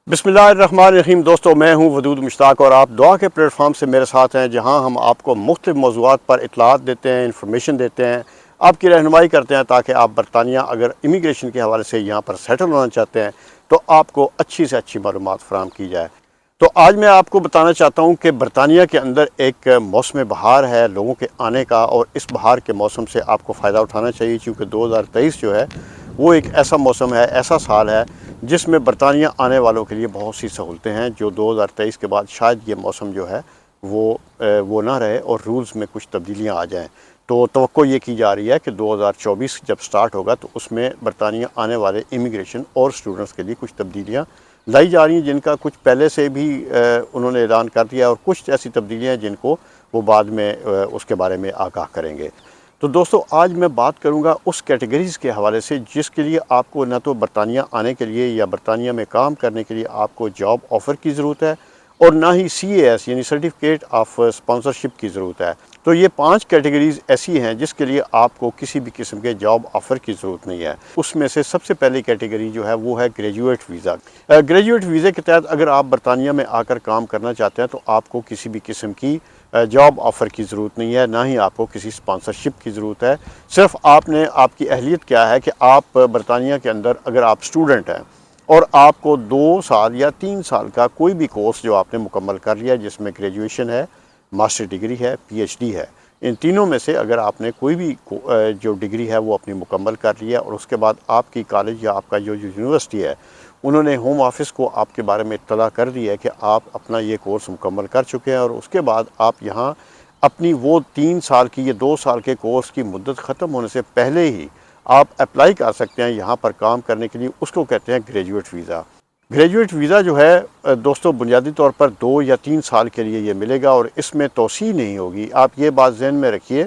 बिस्मिल्लाहिर्रहमानिर्रहीम। दोस्तों, मैं हूं वदूद मुश्ताक और आप दुआ के प्लेटफॉर्म से मेरे साथ हैं, जहां हम आपको मुख्तलिफ मौज़ूआत पर इत्तलात देते हैं, इन्फॉर्मेशन देते हैं, आपकी रहनुमाई करते हैं ताकि आप बरतानिया अगर इमिग्रेशन के हवाले से यहाँ पर सेटल होना चाहते हैं तो आपको अच्छी से अच्छी मालूमात फराहम की जाए। तो आज मैं आपको बताना चाहता हूँ कि बरतानिया के अंदर एक मौसम बहार है लोगों के आने का, और इस बहार के मौसम से आपको फ़ायदा उठाना चाहिए, क्योंकि 2023 जो है वो एक ऐसा मौसम है, ऐसा साल है जिसमें बरतानिया आने वालों के लिए बहुत सी सहूलतें हैं, जो 2023 के बाद शायद ये मौसम जो है वो ना रहे और रूल्स में कुछ तब्दीलियाँ आ जाएँ। तो तवक्को ये की जा रही है कि 2024 जब स्टार्ट होगा तो उसमें बरतानिया आने वाले इमिग्रेशन और स्टूडेंट्स के लिए कुछ तब्दीलियाँ लाई जा रही हैं, जिनका कुछ पहले से भी उन्होंने ऐलान कर दिया, और कुछ ऐसी तब्दीलियाँ हैं जिनको वो बाद में उसके बारे में आगाह करेंगे। तो दोस्तों, आज मैं बात करूंगा उस कैटेगरीज़ के हवाले से जिसके लिए आपको ना तो बरतानिया आने के लिए या बरतानिया में काम करने के लिए आपको जॉब ऑफ़र की ज़रूरत है, और ना ही CAS यानी सर्टिफिकेट ऑफ स्पॉन्सरशिप की ज़रूरत है। तो ये 5 कैटेगरीज़ ऐसी हैं जिसके लिए आपको किसी भी किस्म के जॉब ऑफ़र की ज़रूरत नहीं है। उसमें से सबसे पहली कैटेगरी जो है वो है ग्रेजुएट वीज़ा। ग्रेजुएट वीज़े के तहत अगर आप बरतानिया में आकर काम करना चाहते हैं तो आपको किसी भी किस्म की जॉब ऑफ़र की ज़रूरत नहीं है, ना ही आपको किसी स्पॉन्सरशिप की ज़रूरत है। सिर्फ़ आपने आपकी अहलियत क्या है कि आप बरतानिया के अंदर अगर आप स्टूडेंट हैं और आपको 2 साल या 3 साल का कोई भी कोर्स जो आपने मुकम्मल कर लिया, जिसमें ग्रेजुएशन है, मास्टर डिग्री है, PhD है, इन तीनों में से अगर आपने कोई भी जो डिग्री है वो अपनी मुकम्मल कर लिया, और उसके बाद आपकी कॉलेज या आपका जो यूनिवर्सिटी है उन्होंने होम ऑफिस को आपके बारे में इत्तला कर दी है कि आप अपना ये कोर्स मुकम्मल कर चुके हैं, और उसके बाद आप यहाँ अपनी वो 3 साल की या 2 साल के कोर्स की मुद्दत ख़त्म होने से पहले ही आप अप्लाई कर सकते हैं यहाँ पर काम करने के लिए। उसको कहते हैं ग्रेजुएट वीज़ा। ग्रेजुएट वीज़ा जो है दोस्तों, बुनियादी तौर पर 2 या 3 साल के लिए ये मिलेगा, और इसमें तोसी नहीं होगी। आप ये बात ज़हन में रखिए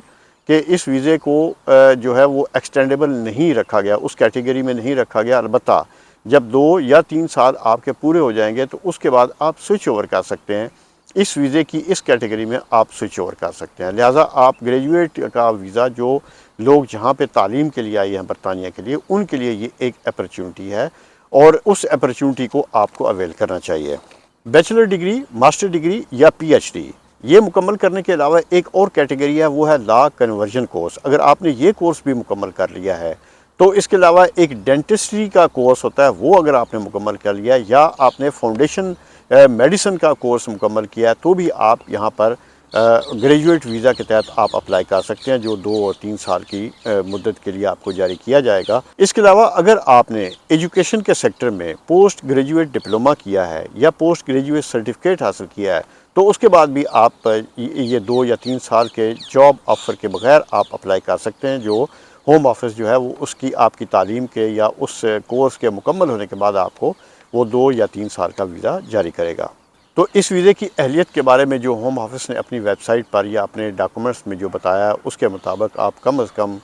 कि इस वीज़े को जो है वो एक्सटेंडेबल नहीं रखा गया, उस कैटेगरी में नहीं रखा गया। अलबत्ता जब 2 या 3 साल आपके पूरे हो जाएंगे तो उसके बाद आप स्विच ओवर कर सकते हैं, इस वीज़े की इस कैटेगरी में आप स्विच ओवर कर सकते हैं। लिहाजा आप ग्रेजुएट का वीज़ा, जो लोग जहाँ पे तालीम के लिए आए हैं बरतानिया के लिए, उनके लिए ये एक अपॉर्चुनिटी है, और उस अपॉर्चुनिटी को आपको अवेल करना चाहिए। बैचलर डिग्री, मास्टर डिग्री या PhD ये मुकम्मल करने के अलावा एक और कैटेगरी है, वो है लॉ कन्वर्जन कोर्स। अगर आपने ये कोर्स भी मुकम्मल कर लिया है तो इसके अलावा एक डेंटिस्ट्री का कोर्स होता है, वो अगर आपने मुकम्मल कर लिया, या आपने फाउंडेशन मेडिसिन का कोर्स मुकम्मल किया है, तो भी आप यहाँ पर ग्रेजुएट वीज़ा के तहत आप अप्लाई कर सकते हैं, जो 2 और 3 साल की मुद्दत के लिए आपको जारी किया जाएगा। इसके अलावा अगर आपने एजुकेशन के सेक्टर में पोस्ट ग्रेजुएट डिप्लोमा किया है या पोस्ट ग्रेजुएट सर्टिफिकेट हासिल किया है, तो उसके बाद भी आप ये 2 या 3 साल के जॉब ऑफ़र के बगैर आप अप्लाई कर सकते हैं, जो होम ऑफिस जो है वो उसकी आपकी तालीम के या उस कोर्स के मुकम्मल होने के बाद आपको वो 2 या 3 साल का वीज़ा जारी करेगा। तो इस वीज़े की अहलियत के बारे में जो होम ऑफिस ने अपनी वेबसाइट पर या अपने डॉक्यूमेंट्स में जो बताया, उसके मुताबिक आप कम अज़ कम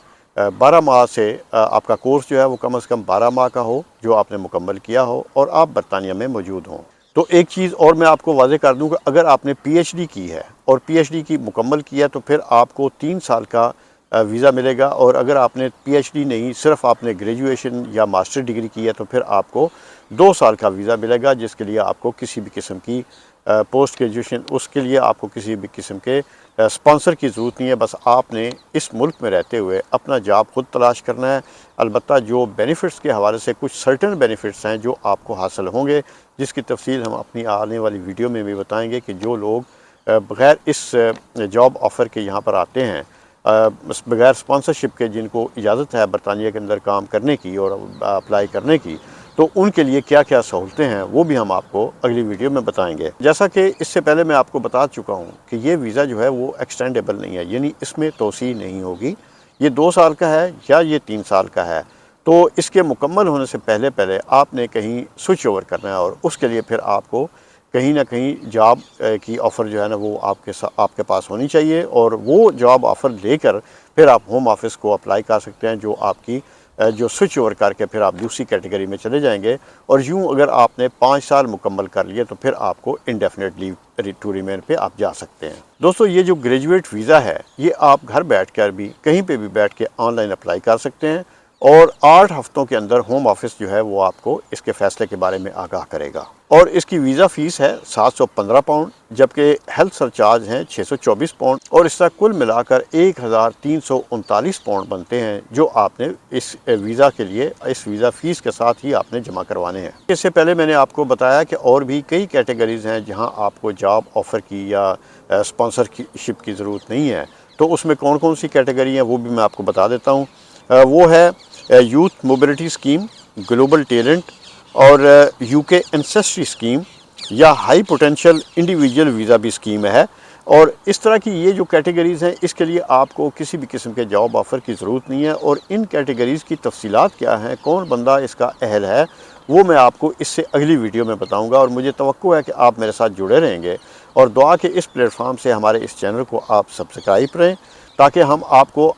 12 माह से आपका कोर्स जो है वो कम अज़ कम 12 माह का हो, जो आपने मुकम्मल किया हो, और आप बरतानिया में मौजूद हों। तो एक चीज़ और मैं आपको वाज़ेह कर दूँ कि अगर आपने PhD की है और PhD की मुकम्मल किया तो फिर आपको 3 साल का वीज़ा मिलेगा, और अगर आपने PhD नहीं, सिर्फ आपने ग्रेजुएशन या मास्टर डिग्री की है, तो फिर आपको 2 साल का वीज़ा मिलेगा, जिसके लिए आपको किसी भी किस्म की पोस्ट ग्रेजुएशन, उसके लिए आपको किसी भी किस्म के स्पॉन्सर की ज़रूरत नहीं है। बस आपने इस मुल्क में रहते हुए अपना जॉब खुद तलाश करना है। अलबत्ता जो बेनिफिट्स के हवाले से कुछ सर्टेन बेनिफिट्स हैं जो आपको हासिल होंगे, जिसकी तफसील हम अपनी आने वाली वीडियो में भी बताएंगे, कि जो लोग बग़ैर इस जॉब ऑफ़र के यहाँ पर आते हैं, बगैर स्पॉन्सरशिप के, जिनको इजाज़त है बरतानिया के अंदर काम करने की और अप्लाई करने की, तो उनके लिए क्या क्या सहूलतें हैं वो भी हम आपको अगली वीडियो में बताएंगे। जैसा कि इससे पहले मैं आपको बता चुका हूँ कि ये वीज़ा जो है वो एक्सटेंडेबल नहीं है, यानी इसमें तोसी नहीं होगी। ये 2 साल का है या ये 3 साल का है, तो इसके मुकम्मल होने से पहले पहले आपने कहीं स्विच ओवर करना है, और उसके लिए फिर आपको कहीं ना कहीं जॉब की ऑफ़र जो है ना वो आपके पास होनी चाहिए, और वो जॉब ऑफ़र लेकर फिर आप होम ऑफिस को अप्लाई कर सकते हैं, जो आपकी जो स्विच ओवर करके फिर आप दूसरी कैटेगरी में चले जाएंगे। और यूँ अगर आपने 5 साल मुकम्मल कर लिए तो फिर आपको इंडेफिनेट लीव टू रिमेन पे आप जा सकते हैं। दोस्तों, ये जो ग्रेजुएट वीज़ा है ये आप घर बैठ कर भी कहीं पे भी बैठ के ऑनलाइन अप्लाई कर सकते हैं। اور 8 ہفتوں کے اندر ہوم آفس جو ہے وہ آپ کو اس کے فیصلے کے بارے میں آگاہ کرے گا۔ اور اس کی ویزا فیس ہے 715 پاؤنڈ، جبکہ ہیلتھ سرچارج ہیں 624 پاؤنڈ، اور اس طرح کل ملا کر 1339 پاؤنڈ بنتے ہیں جو آپ نے اس ویزا کے لیے اس ویزا فیس کے ساتھ ہی آپ نے جمع کروانے ہیں۔ اس سے پہلے میں نے آپ کو بتایا کہ اور بھی کئی کیٹیگریز ہیں جہاں آپ کو جاب آفر کی یا اسپانسرشپ کی ضرورت نہیں ہے، تو اس میں کون کون سی کیٹیگری ہیں وہ بھی میں آپ کو بتا دیتا ہوں۔ وہ ہے youth mobility scheme, global talent, اور یو کے انسیسٹری اسکیم، یا ہائی پوٹینشیل انڈیویجول ویزا بھی اسکیم ہے۔ اور اس طرح کی یہ جو کیٹیگریز ہیں اس کے لیے آپ کو کسی بھی قسم کے جاب آفر کی ضرورت نہیں ہے، اور ان کیٹیگریز کی تفصیلات کیا ہیں، کون بندہ اس کا اہل ہے، وہ میں آپ کو اس سے اگلی ویڈیو میں بتاؤں گا، اور مجھے توقع ہے کہ آپ میرے ساتھ جڑے رہیں گے، اور دعا کہ اس پلیٹ فارم سے ہمارے اس چینل کو آپ سبسکرائب کریں تاکہ ہم آپ کو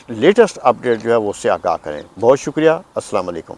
لیٹسٹ اپڈیٹ جو ہے وہ اس سے آگاہ کریں۔ بہت شکریہ، السلام علیکم۔